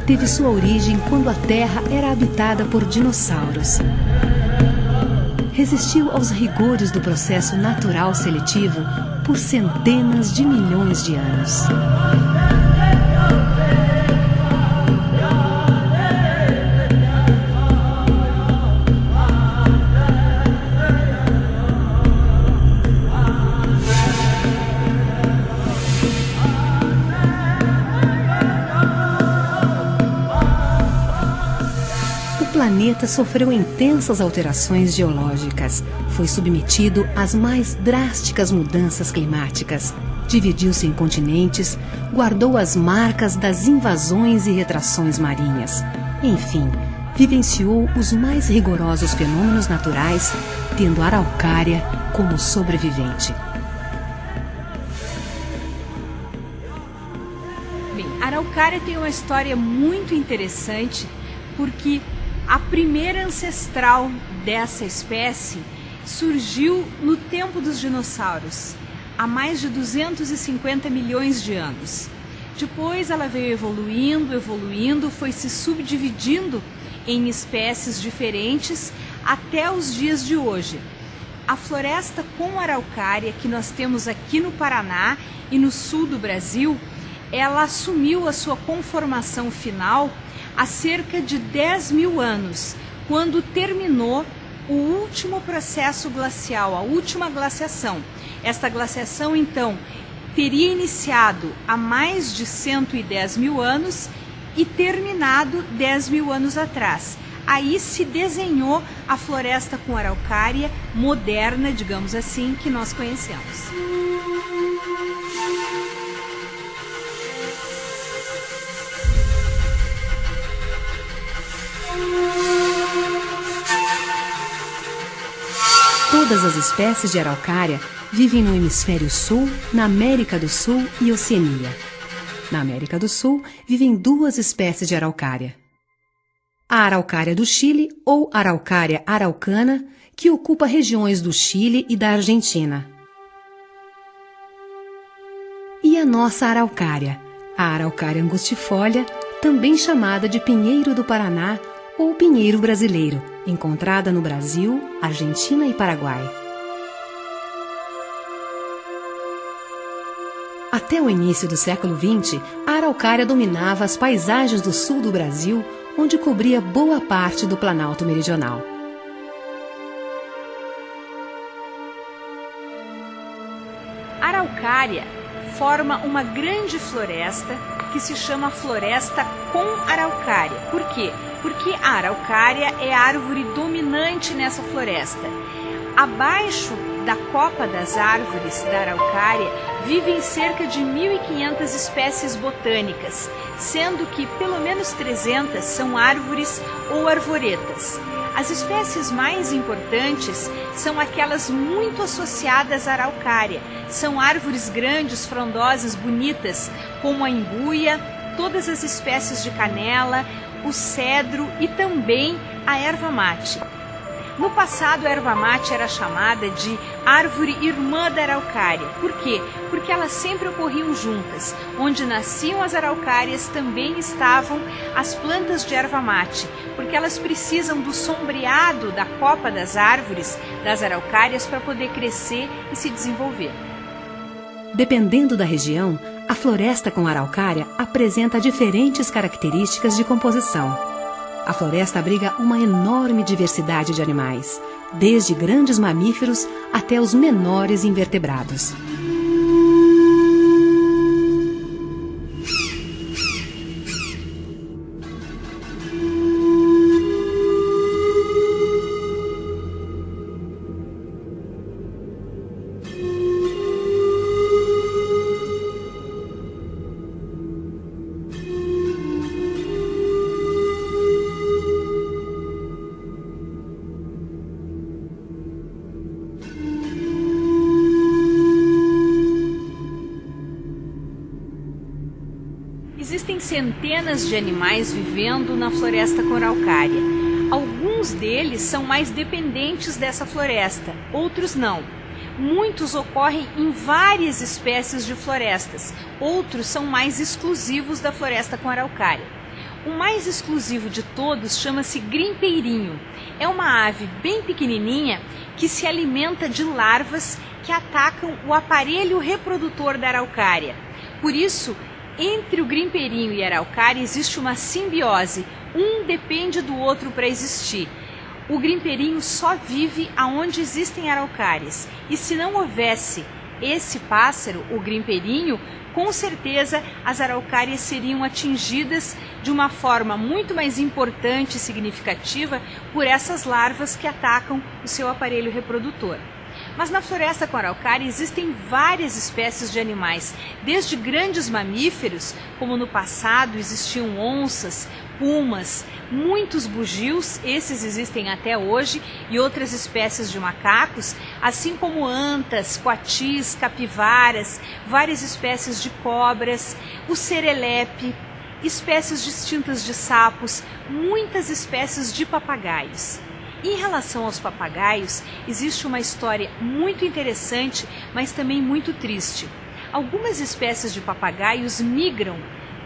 teve sua origem quando a Terra era habitada por dinossauros. Resistiu aos rigores do processo natural seletivo por centenas de milhões de anos. O planeta sofreu intensas alterações geológicas, foi submetido às mais drásticas mudanças climáticas, dividiu-se em continentes, guardou as marcas das invasões e retrações marinhas. Enfim, vivenciou os mais rigorosos fenômenos naturais, tendo a araucária como sobrevivente. Bem, a araucária tem uma história muito interessante, porque a primeira ancestral dessa espécie surgiu no tempo dos dinossauros, há mais de 250 milhões de anos. Depois ela veio evoluindo, foi se subdividindo em espécies diferentes até os dias de hoje. A floresta com araucária que nós temos aqui no Paraná e no sul do Brasil, ela assumiu a sua conformação final há cerca de 10 mil anos, quando terminou o último processo glacial, a última glaciação. Esta glaciação, então, teria iniciado há mais de 110 mil anos e terminado 10 mil anos atrás. Aí se desenhou a floresta com araucária moderna, digamos assim, que nós conhecemos. Todas as espécies de araucária vivem no hemisfério sul, na América do Sul e Oceania. Na América do Sul vivem duas espécies de araucária. A araucária do Chile, ou araucária araucana, que ocupa regiões do Chile e da Argentina. E a nossa araucária, a araucária angustifolia, também chamada de pinheiro do Paraná ou pinheiro brasileiro, encontrada no Brasil, Argentina e Paraguai. Até o início do século XX, a araucária dominava as paisagens do sul do Brasil, onde cobria boa parte do Planalto Meridional. A araucária forma uma grande floresta que se chama floresta com araucária. Por quê? Porque a araucária é a árvore dominante nessa floresta. Abaixo da copa das árvores da araucária vivem cerca de 1.500 espécies botânicas, sendo que pelo menos 300 são árvores ou arvoretas. As espécies mais importantes são aquelas muito associadas à araucária. São árvores grandes, frondosas, bonitas, como a imbuia, todas as espécies de canela, o cedro e também a erva mate. No passado, a erva mate era chamada de árvore irmã da araucária. Por quê? Porque elas sempre ocorriam juntas. Onde nasciam as araucárias também estavam as plantas de erva mate, porque elas precisam do sombreado da copa das árvores, das araucárias, para poder crescer e se desenvolver. Dependendo da região, a floresta com araucária apresenta diferentes características de composição. A floresta abriga uma enorme diversidade de animais, desde grandes mamíferos até os menores invertebrados. Existem centenas de animais vivendo na floresta com araucária. Alguns deles são mais dependentes dessa floresta, outros não. Muitos ocorrem em várias espécies de florestas, outros são mais exclusivos da floresta com araucária. O mais exclusivo de todos chama-se grimpeirinho. É uma ave bem pequenininha que se alimenta de larvas que atacam o aparelho reprodutor da araucária. Por isso, entre o grimpeirinho e a araucária existe uma simbiose. Um depende do outro para existir. O grimpeirinho só vive aonde existem araucárias. E se não houvesse esse pássaro, o grimpeirinho, com certeza as araucárias seriam atingidas de uma forma muito mais importante e significativa por essas larvas que atacam o seu aparelho reprodutor. Mas na floresta com araucária existem várias espécies de animais, desde grandes mamíferos, como no passado existiam onças, pumas, muitos bugios, esses existem até hoje, e outras espécies de macacos, assim como antas, coatis, capivaras, várias espécies de cobras, o serelepe, espécies distintas de sapos, muitas espécies de papagaios. Em relação aos papagaios, existe uma história muito interessante, mas também muito triste. Algumas espécies de papagaios migram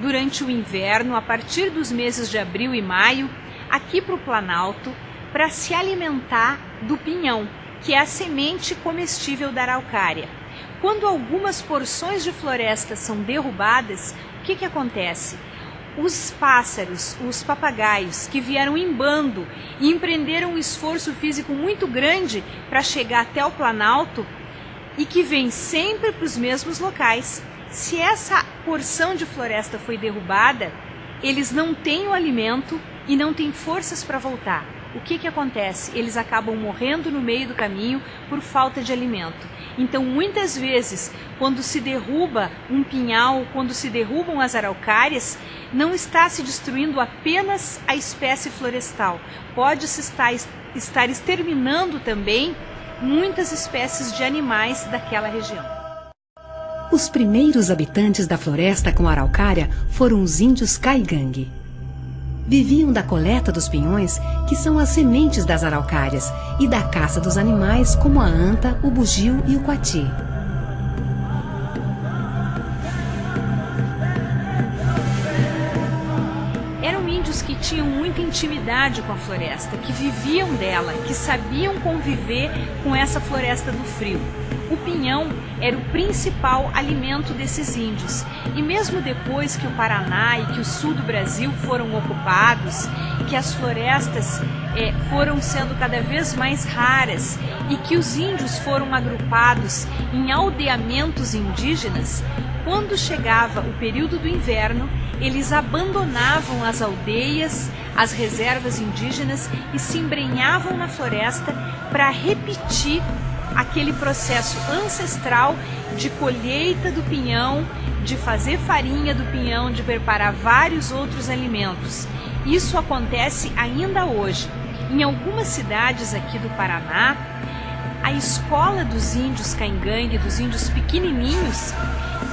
durante o inverno, a partir dos meses de abril e maio, aqui para o Planalto, para se alimentar do pinhão, que é a semente comestível da araucária. Quando algumas porções de floresta são derrubadas, o que acontece? Os pássaros, os papagaios, que vieram em bando e empreenderam um esforço físico muito grande para chegar até o Planalto e que vêm sempre para os mesmos locais. Se essa porção de floresta foi derrubada, eles não têm o alimento e não têm forças para voltar. O que acontece? Eles acabam morrendo no meio do caminho por falta de alimento. Então, muitas vezes, quando se derruba um pinhal, quando se derrubam as araucárias, não está se destruindo apenas a espécie florestal. Pode-se estar exterminando também muitas espécies de animais daquela região. Os primeiros habitantes da floresta com araucária foram os índios caigangue. Viviam da coleta dos pinhões, que são as sementes das araucárias, e da caça dos animais como a anta, o bugio e o coati. Eram índios que tinham muita intimidade com a floresta, que viviam dela, que sabiam conviver com essa floresta do frio. O pinhão era o principal alimento desses índios. E mesmo depois que o Paraná e que o sul do Brasil foram ocupados, que as florestas foram sendo cada vez mais raras e que os índios foram agrupados em aldeamentos indígenas, quando chegava o período do inverno, eles abandonavam as aldeias, as reservas indígenas e se embrenhavam na floresta para repetir aquele processo ancestral de colheita do pinhão, de fazer farinha do pinhão, de preparar vários outros alimentos. Isso acontece ainda hoje. Em algumas cidades aqui do Paraná, a escola dos índios caingangue, dos índios pequenininhos,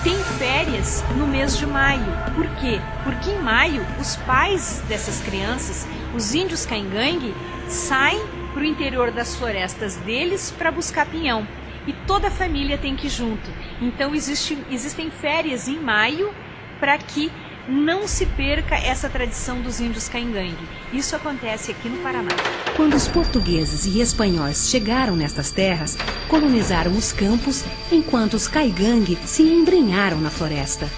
tem férias no mês de maio. Por quê? Porque em maio os pais dessas crianças, os índios caingangue, saem para o interior das florestas deles para buscar pinhão. E toda a família tem que ir junto. Então existem férias em maio para que não se perca essa tradição dos índios caingangue. Isso acontece aqui no Paraná. Quando os portugueses e espanhóis chegaram nestas terras, colonizaram os campos, enquanto os caigangue se embrenharam na floresta.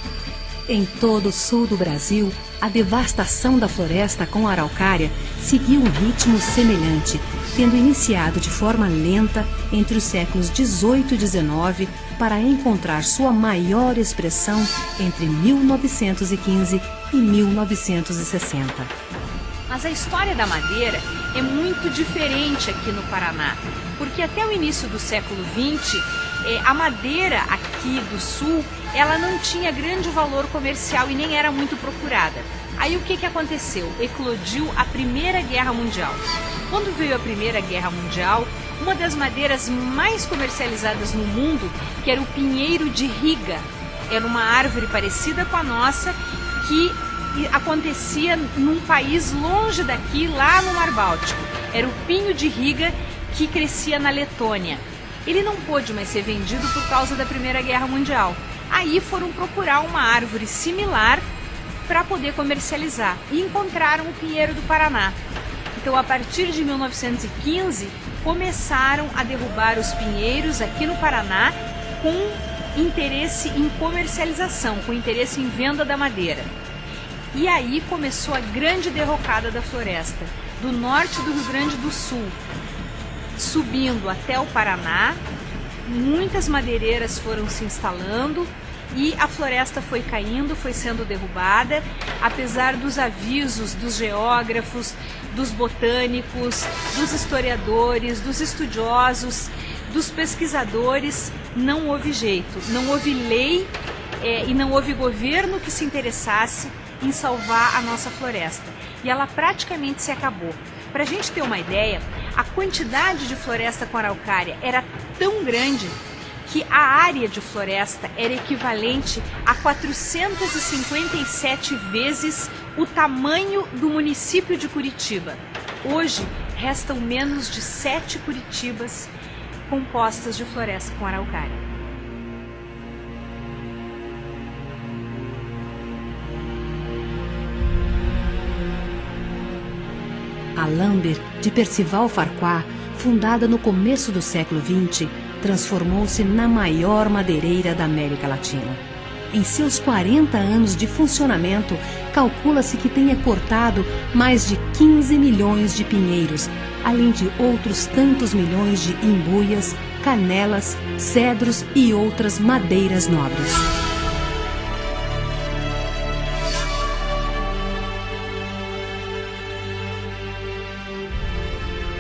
Em todo o sul do Brasil, a devastação da floresta com a araucária seguiu um ritmo semelhante, tendo iniciado de forma lenta entre os séculos XVIII e XIX para encontrar sua maior expressão entre 1915 e 1960. Mas a história da madeira é muito diferente aqui no Paraná, porque até o início do século XX, a madeira aqui do sul, ela não tinha grande valor comercial e nem era muito procurada. Aí o que aconteceu? Eclodiu a Primeira Guerra Mundial. Quando veio a Primeira Guerra Mundial, uma das madeiras mais comercializadas no mundo, que era o pinheiro de Riga, era uma árvore parecida com a nossa, que acontecia num país longe daqui, lá no Mar Báltico. Era o pinho de Riga, que crescia na Letônia. Ele não pôde mais ser vendido por causa da Primeira Guerra Mundial. Aí foram procurar uma árvore similar para poder comercializar, e encontraram o pinheiro do Paraná. Então, a partir de 1915, começaram a derrubar os pinheiros aqui no Paraná com interesse em comercialização, com interesse em venda da madeira. E aí começou a grande derrocada da floresta, do norte do Rio Grande do Sul, subindo até o Paraná. Muitas madeireiras foram se instalando e a floresta foi caindo, foi sendo derrubada, apesar dos avisos dos geógrafos, dos botânicos, dos historiadores, dos estudiosos, dos pesquisadores. Não houve jeito, não houve lei e não houve governo que se interessasse em salvar a nossa floresta. E ela praticamente se acabou. Para a gente ter uma ideia, a quantidade de floresta com araucária era tão grande que a área de floresta era equivalente a 457 vezes o tamanho do município de Curitiba. Hoje, restam menos de 7 Curitibas compostas de floresta com araucária. A Lamber, de Percival Farquhar, fundada no começo do século XX, transformou-se na maior madeireira da América Latina. Em seus 40 anos de funcionamento, calcula-se que tenha cortado mais de 15 milhões de pinheiros, além de outros tantos milhões de imbuias, canelas, cedros e outras madeiras nobres.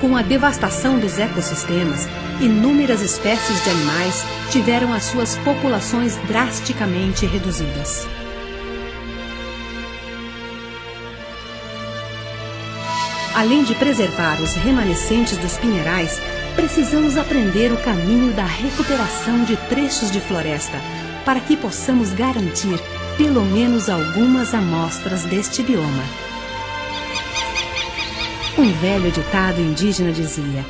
Com a devastação dos ecossistemas, inúmeras espécies de animais tiveram as suas populações drasticamente reduzidas. Além de preservar os remanescentes dos pinheirais, precisamos aprender o caminho da recuperação de trechos de floresta, para que possamos garantir pelo menos algumas amostras deste bioma. Um velho ditado indígena dizia: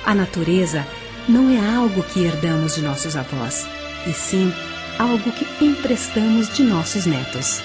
a natureza não é algo que herdamos de nossos avós, e sim algo que emprestamos de nossos netos.